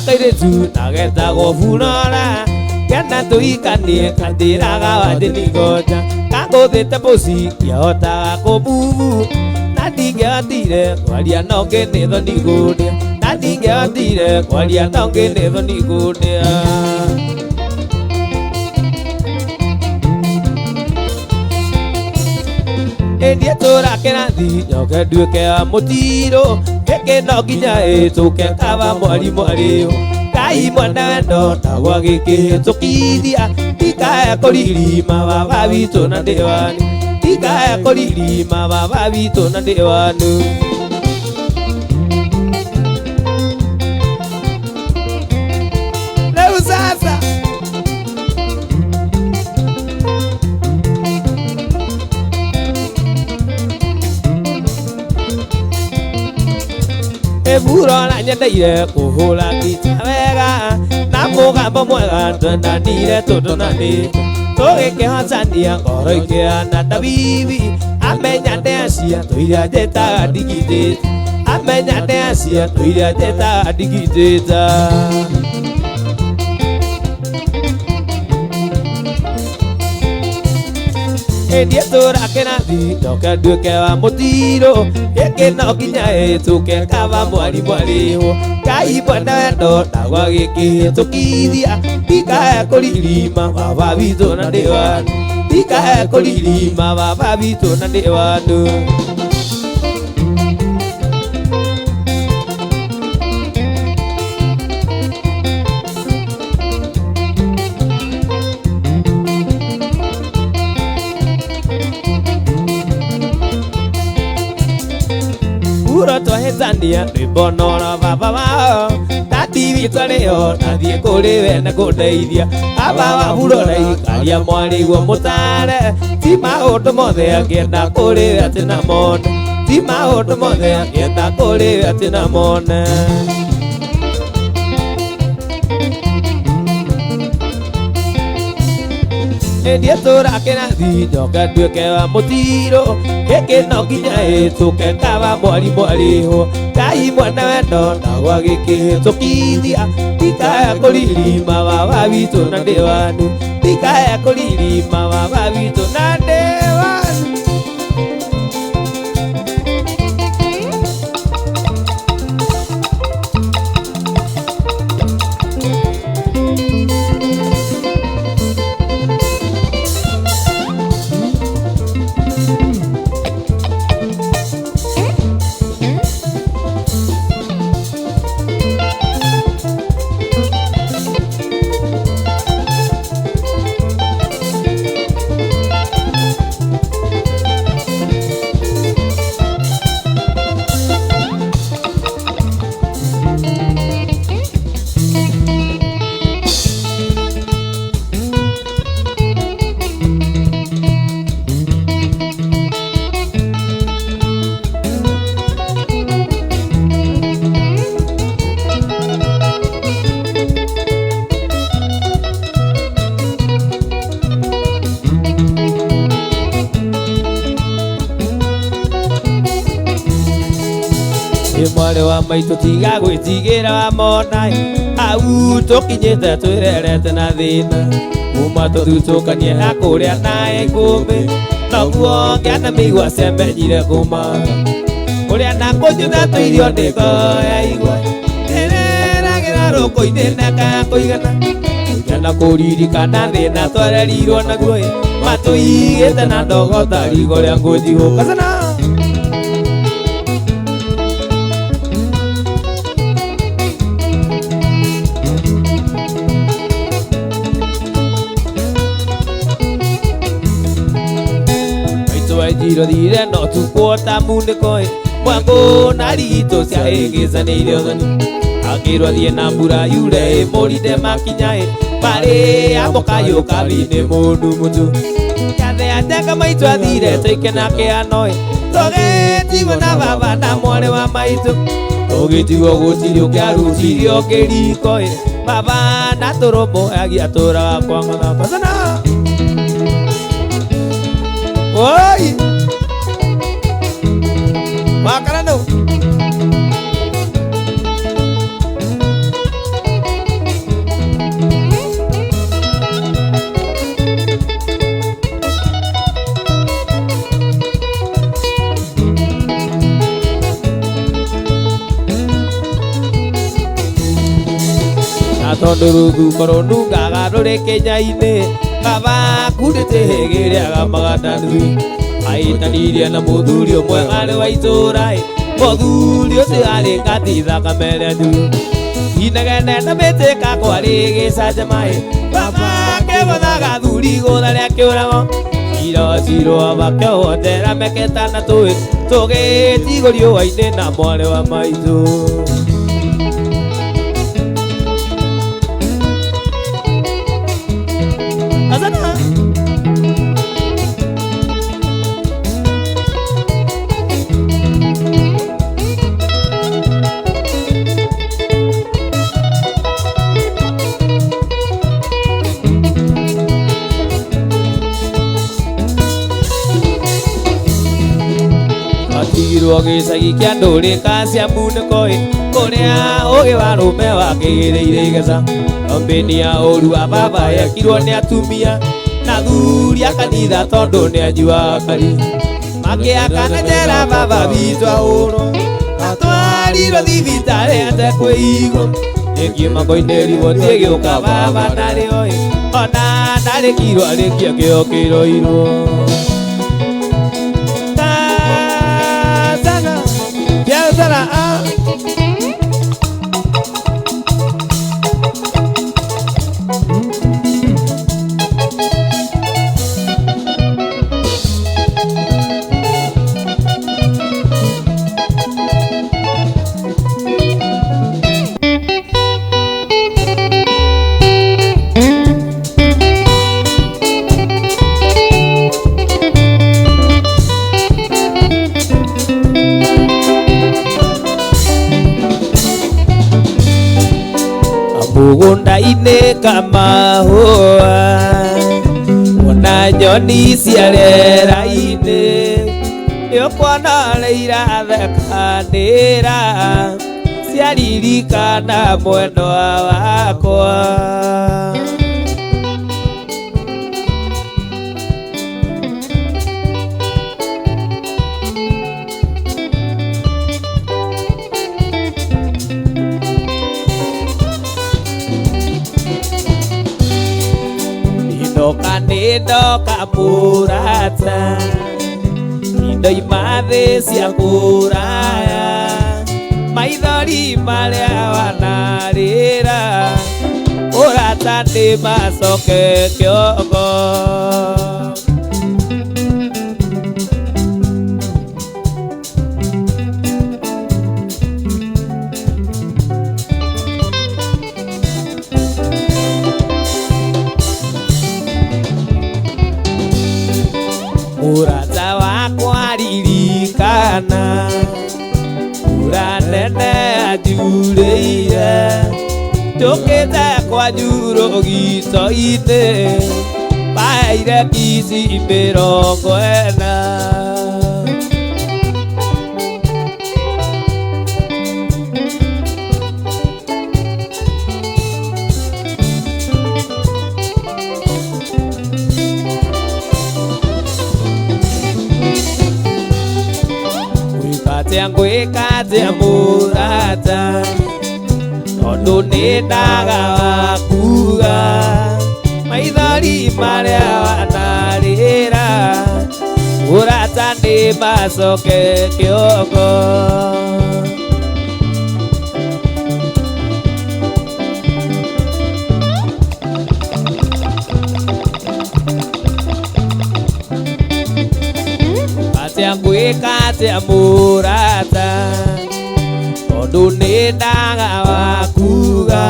kairĩtu na getagwo Funora kenda tũikanie kandĩraga wa Jane ngoja kangũthĩte mũci kĩhotaga kũmuvu na ndingĩhotire kwaria noke nĩ thoni gũndĩa na ningeatire kwaria na ngene thoni kundia endie tura kerathi nyoke nduike wa mutiro giki no nginya ituke kaba mwari mwari Kai mwana wendo tagwa gikihĩtũkithia tikaya kũririma baba witũ na ndĩwani tikaya kũririma baba witũ na ndĩwanu rĩu sasa eburo na nyendeire kuhura gita wega na mũgambo mwega twendanire tũndũnanĩte tũgĩkĩhotania ngoro ikĩhana ta bibi amenya ndĩacia tũiria njĩtaga ndigithĩte amenya ndĩacia tũiria njĩtaga ndigithĩte endie tura kerathi nyoke nduike wa mutiro giki no nginya ituke kaba mwari mwari Kai mwana wendo tagwa gikihĩtũkithia tikaya kũririma baba witũ na ndĩwanu tikaya kũririma baba witũ na ndĩwanu Uro twahĩtania rwĩmbonora baba wao tati witũ arĩho nathiĩ kũrĩ we na kũndeithia baba wa burora ikaria mwarĩguo mũtare ti maũndũ mothe angĩenda kũrĩ we atĩ na mone ti maũndũ mothe angĩenda kũrĩ we atĩ na mone endie tura kerathi nyoke nduike wa mutiro giki no nginya ituke kaba mwari mwari Kai mwana wendo tagwa gikihĩtũkithia tikaya kũririma baba witũ na ndĩwanu tikaya kũririma baba witũ na ndĩwanu Mwari wa maitũ tiga gwĩtigĩra mona au tũkinyĩte twĩrerete na thĩna kuma tũthutũkanie na kũrĩa na ikũmbĩ noguo ngĩana mĩigua ciamenyire kuma kũrĩa na kũnyuta tũirio ndĩko ya igua ĩreragĩra rũkũ-inĩ neka kũigana kũigana kũririkana thĩna twarerirwo naguo matũigĩte na ndogo ta rigo rĩa ngũnji gũkacana Jiro dire no tu kota munde koi mwango narito cia igizanire othoni akirwa thie na mbura yure moride makinyae pare amokayo kabine mundu mutu kathe ateka maitu athire toike na kiano togetigo na baba na mware wa maitu togetigo gutirio kiarutirio kiriko baba na toromo agiatura wakwa ng'otha pasana oi makarano tondu ruthuko runungaga ruri Kenya-ini baba kunditihigiriaga magana nuthu aitanirie na muthuri umwe ari wa itura muthuri ucio ari ngati thakame ndu inegene na mĩtĩ kakwa rĩgĩcanjama baba kĩgũthaga thuri igũtha rĩa kĩũrago iro cirwa bakĩhotera meketana tũĩ tũgĩtigwo riũa-inĩ na mwarĩ wa maitũ atigirwo gĩcagi kĩa ndũrĩka cia munĩko kũrĩa ũgĩ wa rũme wakĩgĩrĩire igetha ombĩni ya ũru wa baba yekirwo nĩ atumia na thuri a kanitha tondũ nĩ anyuaga kari makĩakana njera baba witũ ahũrwo atwarirwo thibitarĩ atekwĩigwo ĩngiuma-ko-inĩ riboti ĩgĩũka baba ndarĩo ona ndarĩkirwo arĩkia kĩo kĩroirwo mũgũnda-inĩ kamahũa ona nyoni cia rĩera-inĩ nĩũkuona ũrĩa irathekanĩra ciaririkana mwendwa wakwa ndoka nĩndoka mũrata indoima thĩ cia kũraya maithori marĩa wanarĩra mũrata nĩ macoke kĩongo mũrata wakwa ririkana mbura nene anjurĩire njũkĩte kwanyu rũgito-inĩ baheire kici 40 ngwĩkatia mũrata tondũ nĩndaga wakuga maithori marĩa wanarĩra mũrata nĩ macoke kĩongo ngwĩkatia mũrata tondũ nĩndaga wakuga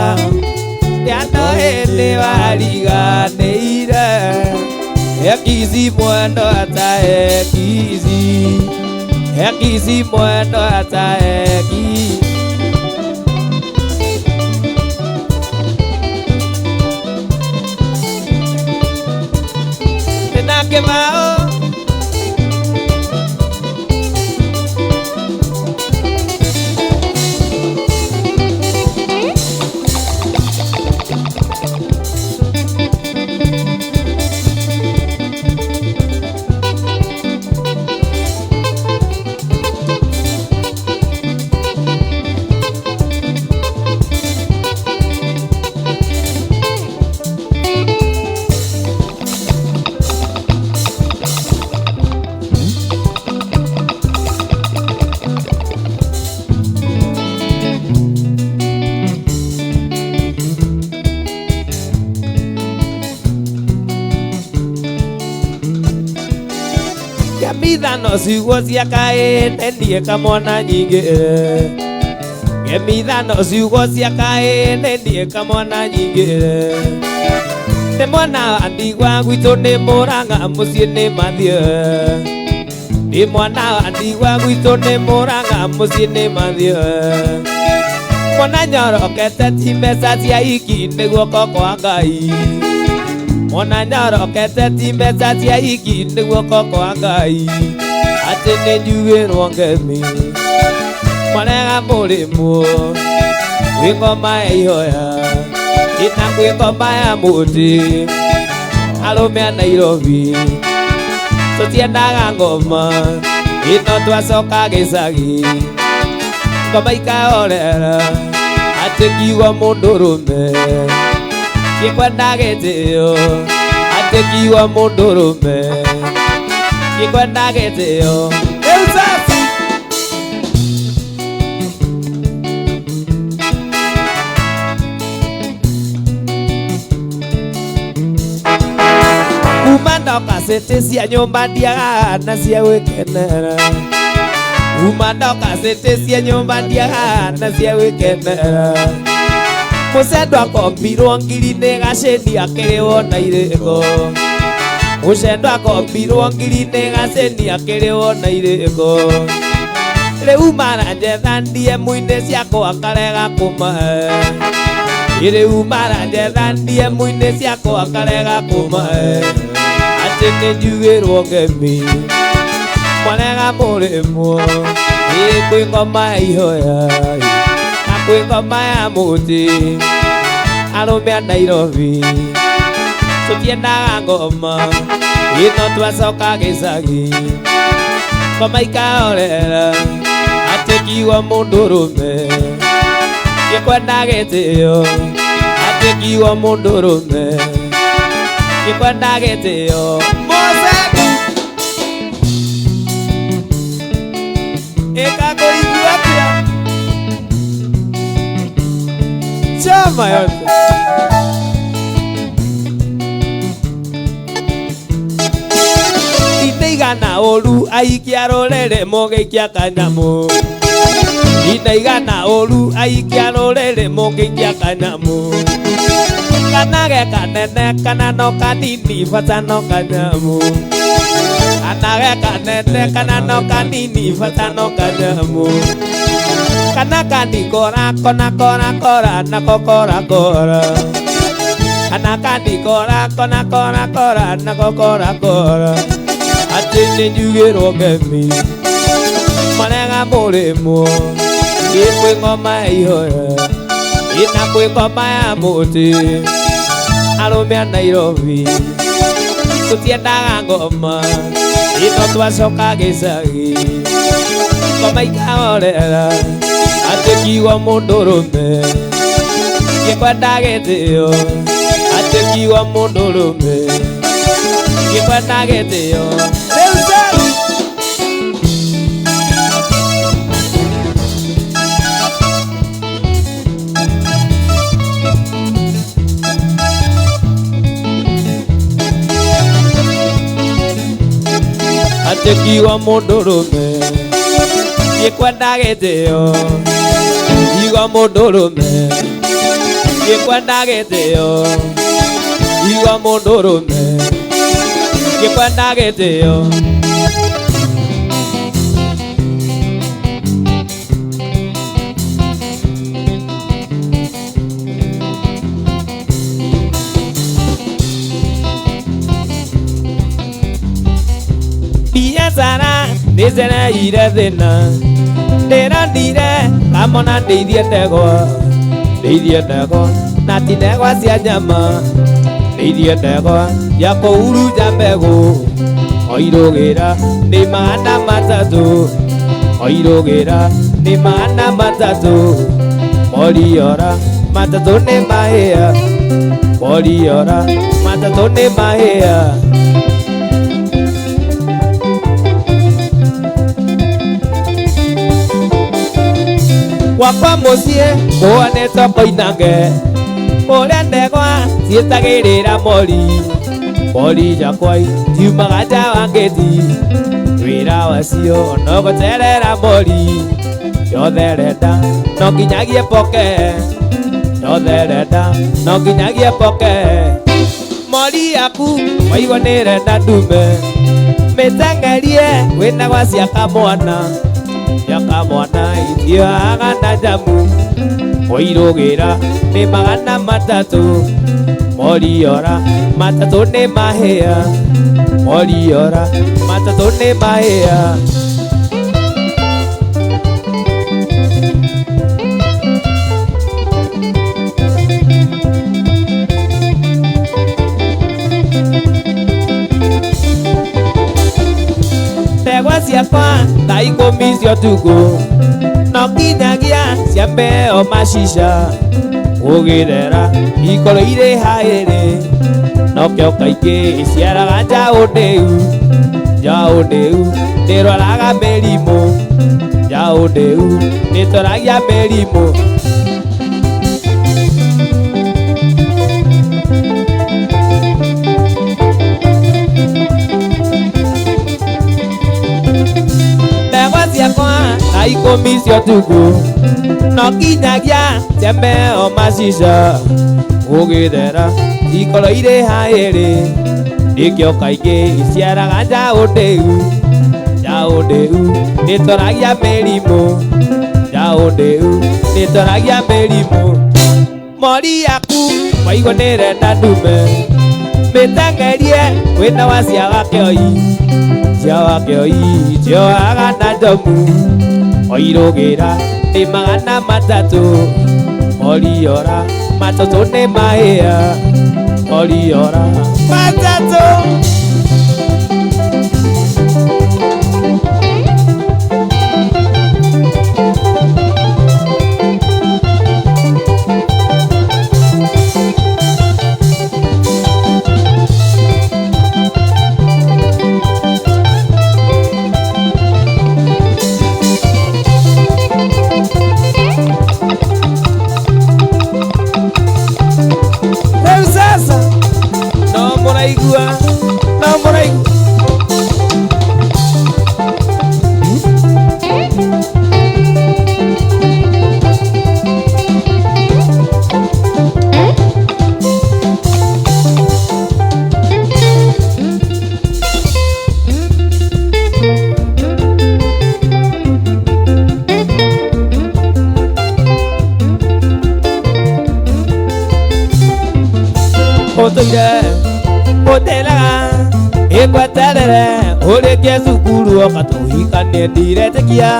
ndiano hĩndĩ wariganĩire ekizi mwendo ata ekizi mwendo ata tena kĩbao Gemithano ciugo ciakaĩ nenie kamwana nyingĩ Gemithano ciugo ciakaĩ nenie kamwana nyingĩ Nĩ mwana wa ndigwa gwitũ nĩ Mũrang'a mũciĩ nĩ mathiĩ Nĩ mwana wa ndigwa gwitũ nĩ Mũrang'a mũciĩ nĩ mathiĩ Mwana nyorokete ti mbeca cia iki nĩ guoko kwa Ngai Mwana nyorokete ti mbeca cia iki nĩ guoko kwa Ngai Atĩ nĩ njugĩrwo ngemi Mwarega mũrĩmo Kwĩ ngoma ya ihoya Ina kwĩ ngoma ya mũtĩ Arũme a Nairobi Tũtiendaga ngoma Ino twacoka gĩcagi Ngoma ikahorera Atĩ kiugo mũndũrũme Gĩkwenda gĩtĩo Atĩ kiugo mũndũrũme Gĩkwenda gĩtĩo Rĩu sasa Kuma ndoka cĩtĩ cia nyũmba ndiaga na cia gwĩkenera Kuma ndoka cĩtĩ cia nyũmba ndiaga na cia gwĩkenera Mũcendwa akombirwo ngiri nĩ gacĩni akĩrĩo na irĩko Mũcendwa akombirwo ngiri nĩ gacĩni akĩrĩo na irĩko Rĩu maranjetha ndiemu-inĩ ciakwa karega kũmahe Rĩu maranjetha ndiemu-inĩ ciakwa karega kũmahe Atĩ nĩ njugĩrwo ngemi Mwarega mũrĩmo Kwĩ ngoma ya ihoya Kwĩ ngoma ya mũtĩ Arũme a Nairobi Tũtiendaga ngoma Ino twacoka gĩcagi Ngoma ikahorera Atĩ kiugo mũndũrũme Gĩkwenda gĩtĩo Atĩ kiugo mũndũrũme Gĩkwenda gĩtĩo Mũcegu Ĩkakũigua atĩa Chama yote Inaigana ũru aikia rũrĩrĩ mũgĩikia kanyamũ Inaigana ũru aikia rũrĩrĩ mũgĩikia kanyamũ Kana ge kanene kana no kanini bata no kanyamũ Kana ge kanene kana no kanini bata no kanyamũ Kana kandikora kona kora kora na kokora kora Kana kandikora kona kora kora na kokora kora Atĩ nĩ njugĩrwo ngemi Mwarega mũrĩmo Kwĩ ngoma ya ihoya Ina kwĩ ngoma ya mũtĩ Arũme a Nairobi Tũtiendaga ngoma Ino twacoka gĩcagi Ngoma ikahorera Atĩ kiugo mũndũrũme Gĩkwenda gĩtĩo Atĩ kiugo mũndũrũme Gĩkwenda gĩtĩo Rĩu sasa Atĩ kiugo mũndũrũme Gĩkwenda gĩtĩo Kiugo mũndũrũme Gĩkwenda gĩtĩo Kiugo mũndũrũme Gĩkwenda gĩtĩo Biacara nĩcereire thĩna Ndĩrandire kamona ndeithie ndegwa Na ti ndegwa cia nyama Ndeithie ndegwa ya kũhuruja mbegũ Oirũgĩra nĩ maana matatũ Oirũgĩra nĩ maana matatũ Moriora matatũ nĩ mahĩa Moriora matatũ nĩ mahĩa Wakwa mũciĩ mũonetwo koinange Ũrĩa ndegwa ciĩtagĩrĩra mori Mori njakwai tiumaga nja wa ngĩti wĩra wacio no gũterera mori yothe renda no nginyagie poke yothe renda no nginyagie poke mori yaku waigua nĩ renda ndume mĩteng'erie wĩna gwa ciaka mwana itioaga na njamu wairũgĩra nĩ magana matatũ moriora matatũ nĩ mahĩa moriora matatũ nĩ mahĩa ndegwa ciakwa thaa ikũmi cia ũtukũ no nginyagia ciambe o macica gũgĩthera ikoro irĩ haĩrĩ nokĩo kaingĩ iciaraga njaũ ndĩu ndĩrwaraga mĩrimũ njaũ ndĩu ndĩtwaragia mĩrimũ ndegwa ciakwa thaa ikũmi cia ũtukũ no nginyagia ciambe o macica gũgĩthera ikoro irĩ haĩrĩ nĩkĩo kaingĩ iciaraga njaũ ndĩu ndĩtwaragia mĩrimũ njaũ ndĩu ndĩtwaragia mĩrimũ mori yaku waigua nĩ renda ndume mĩteng'erie wĩna wa ciaga kĩoi tioaga na njomu wairũgĩra nĩ magana matatũ moriora matatũ nĩ mahĩa moriora matatũ Otelaga ekwaterere ũrĩkie cukuru oka tũhikanie ndiretĩkia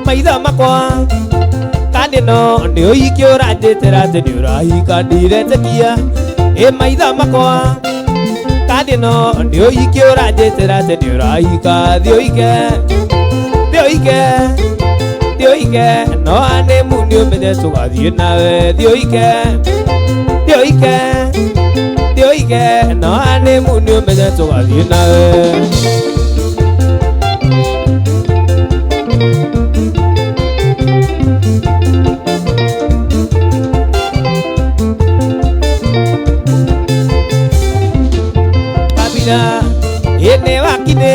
maitho makwa kandi no nĩ ũhiki ũranjĩtĩra atĩ nĩ ũrahika ndiretĩkia maitho makwa kandi no nĩ ũhiki ũranjĩtĩra atĩ nĩ ũrahika thiĩ ũhike no hanĩmu nĩ ũmenye tũgathiĩ nawe thiĩ ũhike no hanĩmu nĩ ũmenye tũgathiĩ nawe kabira nĩ wakinĩ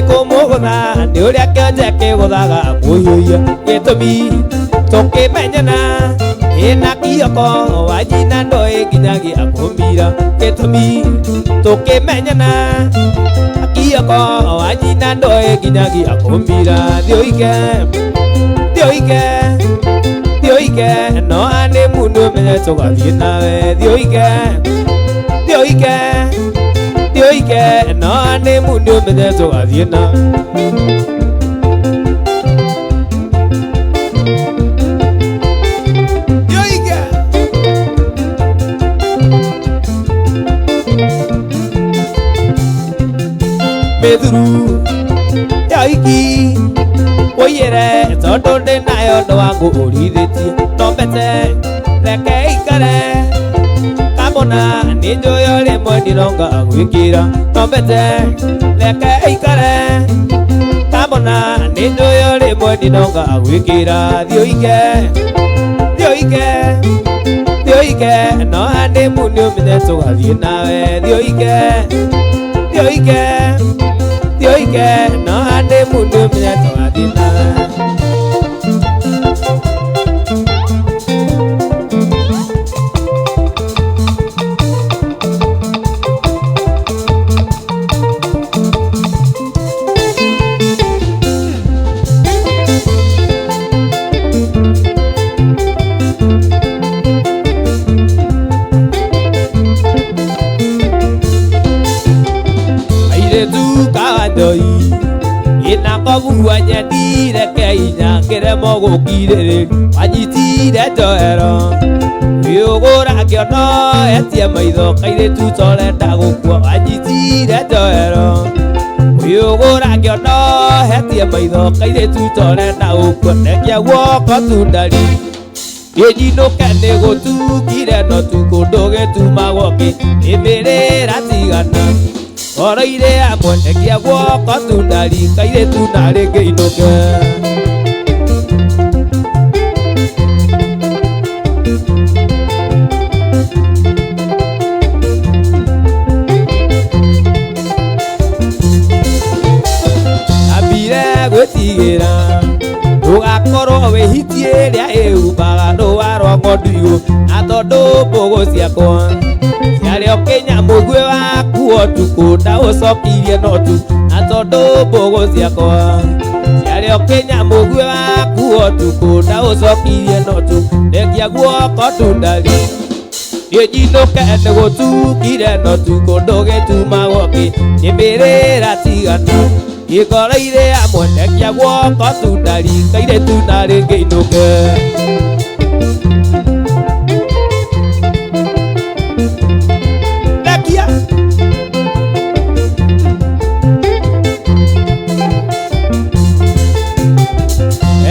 kũmũgũtha nĩ ũrĩa kĩonje kĩgũthaga mũhiũhia gĩtũmi tũkĩmenyana na kioko wanyina ndoĩ nginyagia kũmira gĩtũmi tũkĩmenyana kioko wanyina ndoĩ nginyagia kũmira thiĩ ũhike no hanĩmu nĩ ũmenye tũgathiĩ nawe thiĩ ũhike no hanĩmu nĩ ũmenye tũgathiĩ nawe mĩthuru ya ũhiki ũiyĩre tondũ ndĩnayo ũndũ wa ngũũrithĩtie no mbete reke ikare kabona nĩ njũĩ o rĩmwe ndironga gwĩkĩra no mbete reke ikare kabona nĩ njũĩ o rĩmwe ndironga gwĩkĩra thiĩ ũhike no hanĩmu nĩ ũmenye tũgathiĩ nawe thiĩ ũhike tioike no ande mundu mnyeto adina Inakabuwa nyendire keinya kiremo gukiriri wanyitire njoero wiugura ngiono etie maitho kairitu torenda gukua wanyitire njoero wiugura ngiono etie maitho kairitu torenda gukua ndekia guoko tundari Ijinuke ni gutukire no tukundu gitumagwo ki imirira tigana Oroire amwe ndekia guoko tundari kairitu nari ngiinuke Ambire gwitigira Ugakorwo wihitie ria iumbaga rũa rwa ng'ondu igũrũ na tondũ mbũgũ ciakwa ciarĩ o kĩnyamũguĩ waku ũtukũ ndaũcokirie no tu na tondũ mbũgũ ciakwa ciarĩ o kĩnyamũguĩ waku ũtukũ ndaũcokirie no tu ndekia guoko tundari Ijinuke nĩ gũtukire no tu kũndũ gĩtumagwo kĩ nĩmĩrĩra tigana Ikoroire amwe ndekia guoko tundari kairitu nari ngiinuke Ndekia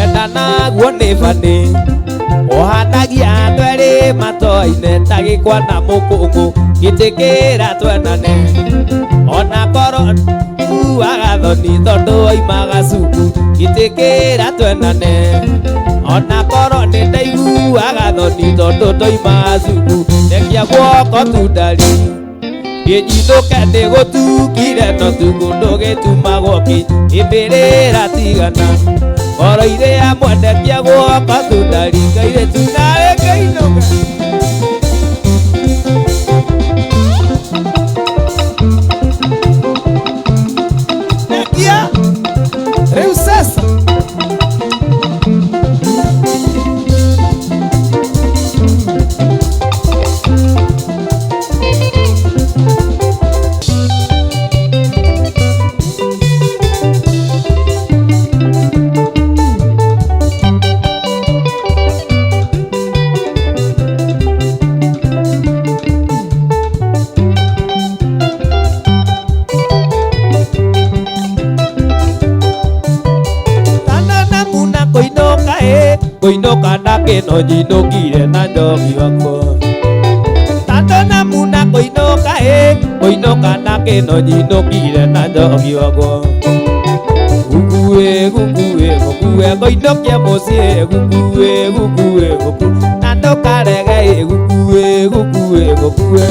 Enda naguo nĩ bani Ohanagia tweri matoine tagĩkwa na mũkũngũ gĩtĩkĩra twenane Ona korwo Agathoni tondu oimaga cuku itikira twenane Ona korwo ni ndaigu agathoni tondu toimaga cuku ndekia guoko tundari Ijinuke ni gutukire no tu kundu gitumagwo ki imirira tigana Oroire amwe ndekia guoko tundari kairitu nari ngiinuke Rĩu sasa Kuinuka ndakĩno nyinũkire na njogi wakwa Tando na muna kuinuka Kuinuka ndakĩno nyinũkire na njogi wakwa Gukue gukue gukue kuinukia mũciĩ Gukue gukue gukue na ndũkarege Gukue gukue gukue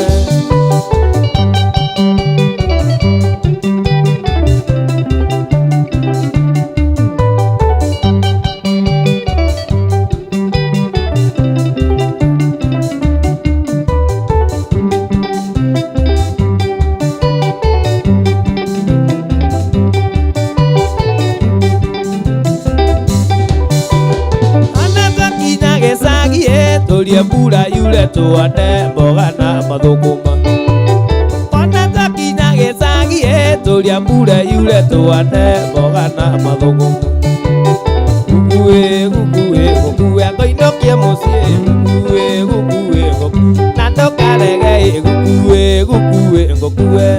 Tulie mbura yure tuone mboga na mathukuma Ona twakinya gĩcagi tulie mbura yure tuone mboga na mathukuma Gukue gukue gukue kuinukia mũciĩ Gukue gukue gukue na ndũkarege Gukue gukue gukue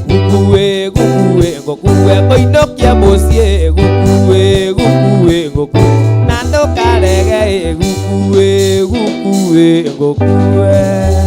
Gukue gukue gukue kuinukia mũciĩ Gukue gukue gukue na ndũkarege Gukue gukue gukue